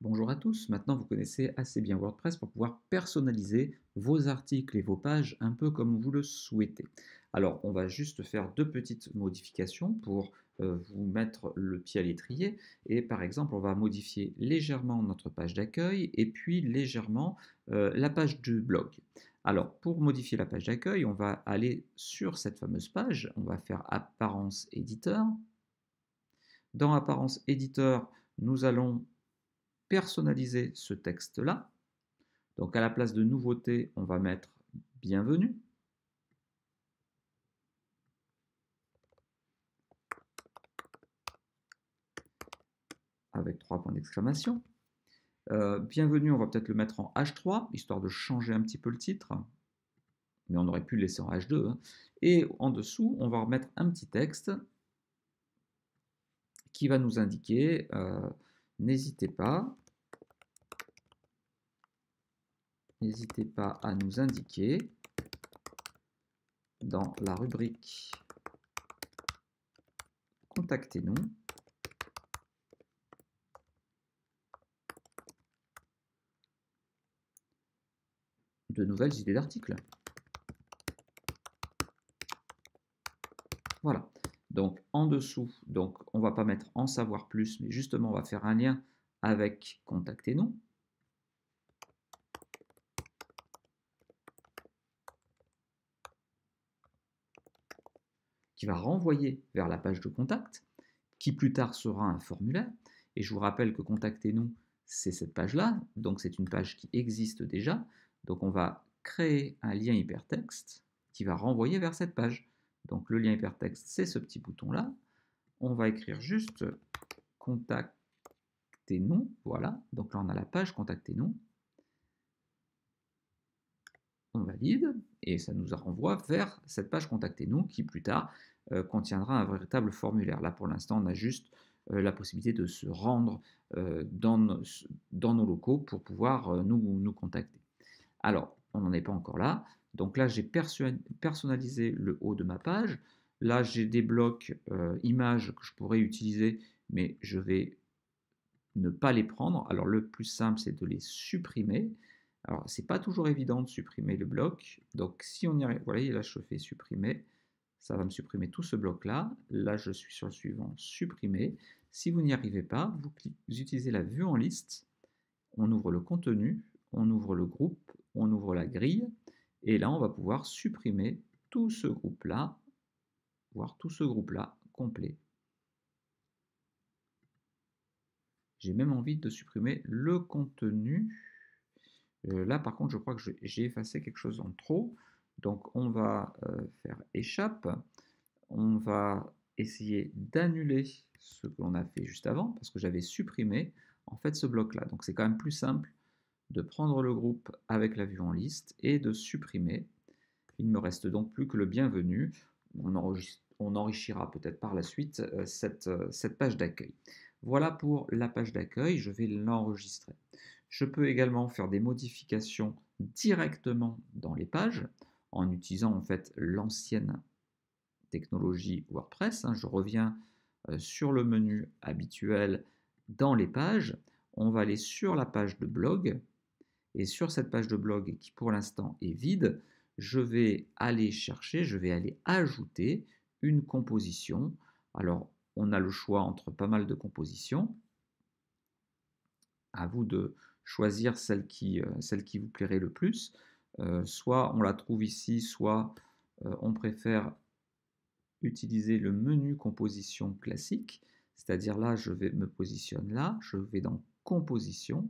Bonjour à tous, maintenant vous connaissez assez bien WordPress pour pouvoir personnaliser vos articles et vos pages un peu comme vous le souhaitez. Alors on va juste faire deux petites modifications pour vous mettre le pied à l'étrier et par exemple on va modifier légèrement notre page d'accueil et puis légèrement la page du blog. Alors pour modifier la page d'accueil, on va aller sur cette fameuse page, on va faire apparence éditeur. Dans apparence éditeur, nous allons personnaliser ce texte-là. Donc à la place de nouveauté, on va mettre bienvenue. Avec 3 points d'exclamation. Bienvenue, on va peut-être le mettre en H3, histoire de changer un petit peu le titre. Mais on aurait pu le laisser en H2. Hein. Et en dessous, on va remettre un petit texte qui va nous indiquer, n'hésitez pas à nous indiquer dans la rubrique Contactez-nous de nouvelles idées d'articles. Voilà. Donc en dessous, donc on va pas mettre en savoir plus, mais justement on va faire un lien avec Contactez-nous. Qui va renvoyer vers la page de contact, qui plus tard sera un formulaire. Et je vous rappelle que Contactez-nous, c'est cette page-là, donc c'est une page qui existe déjà. Donc on va créer un lien hypertexte qui va renvoyer vers cette page. Donc le lien hypertexte, c'est ce petit bouton-là. On va écrire juste Contactez-nous, voilà. Donc là, on a la page Contactez-nous. On valide et ça nous renvoie vers cette page Contactez-nous qui plus tard contiendra un véritable formulaire. Là pour l'instant on a juste la possibilité de se rendre dans nos locaux pour pouvoir nous contacter. Alors on n'en est pas encore là, donc là j'ai personnalisé le haut de ma page, là j'ai des blocs images que je pourrais utiliser mais je vais ne pas les prendre. Alors le plus simple c'est de les supprimer. Alors, c'est pas toujours évident de supprimer le bloc. Donc, si on y arrive, voilà, là, je fais supprimer. Ça va me supprimer tout ce bloc-là. Là, je suis sur le suivant, supprimer. Si vous n'y arrivez pas, vous utilisez la vue en liste. On ouvre le contenu, on ouvre le groupe, on ouvre la grille. Et là, on va pouvoir supprimer tout ce groupe-là, voire tout ce groupe-là complet. J'ai même envie de supprimer le contenu. Là, par contre, je crois que j'ai effacé quelque chose en trop. Donc, on va faire échappe. On va essayer d'annuler ce que l'on a fait juste avant, parce que j'avais supprimé en fait ce bloc-là. Donc, c'est quand même plus simple de prendre le groupe avec la vue en liste et de supprimer. Il ne me reste donc plus que le bienvenu. On enrichira peut-être par la suite cette page d'accueil. Voilà pour la page d'accueil, je vais l'enregistrer. Je peux également faire des modifications directement dans les pages en utilisant en fait l'ancienne technologie WordPress. Je reviens sur le menu habituel dans les pages. On va aller sur la page de blog et sur cette page de blog qui pour l'instant est vide, je vais aller chercher, je vais aller ajouter une composition. Alors, on a le choix entre pas mal de compositions. À vous de choisir celle qui vous plairait le plus. Soit on la trouve ici, soit on préfère utiliser le menu composition classique. C'est-à-dire là, je vais me positionner là, je vais dans composition.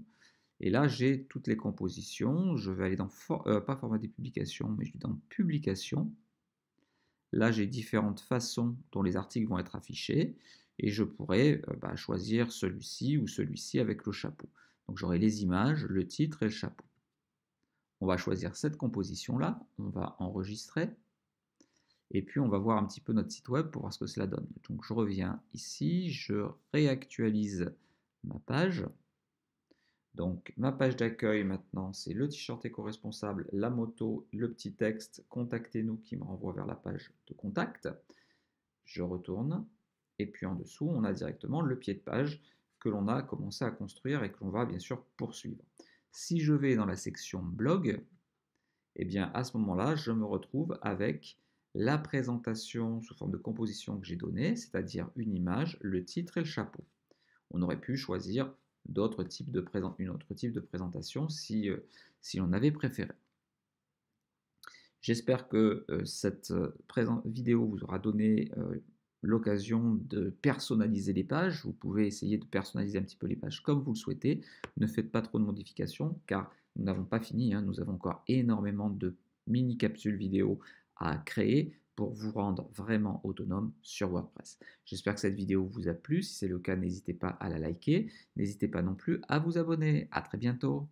Et là, j'ai toutes les compositions. Je vais aller dans, pas format des publications, mais je vais dans publication. Là, j'ai différentes façons dont les articles vont être affichés. Et je pourrais choisir celui-ci ou celui-ci avec le chapeau. Donc j'aurai les images, le titre et le chapeau. On va choisir cette composition-là. On va enregistrer. Et puis on va voir un petit peu notre site web pour voir ce que cela donne. Donc je reviens ici, je réactualise ma page. Donc ma page d'accueil maintenant, c'est le t-shirt éco-responsable, la moto, le petit texte, contactez-nous qui me renvoie vers la page de contact. Je retourne et puis en dessous, on a directement le pied de page que l'on a commencé à construire et que l'on va bien sûr poursuivre. Si je vais dans la section blog, eh bien à ce moment-là, je me retrouve avec la présentation sous forme de composition que j'ai donnée, c'est-à-dire une image, le titre et le chapeau. On aurait pu choisir d'autres types de une autre type de présentation si on avait préféré. J'espère que cette vidéo vous aura donné l'occasion de personnaliser les pages. Vous pouvez essayer de personnaliser un petit peu les pages comme vous le souhaitez. Ne faites pas trop de modifications car nous n'avons pas fini, hein. Nous avons encore énormément de mini-capsules vidéo à créer pour vous rendre vraiment autonome sur WordPress. J'espère que cette vidéo vous a plu. Si c'est le cas, n'hésitez pas à la liker. N'hésitez pas non plus à vous abonner. À très bientôt.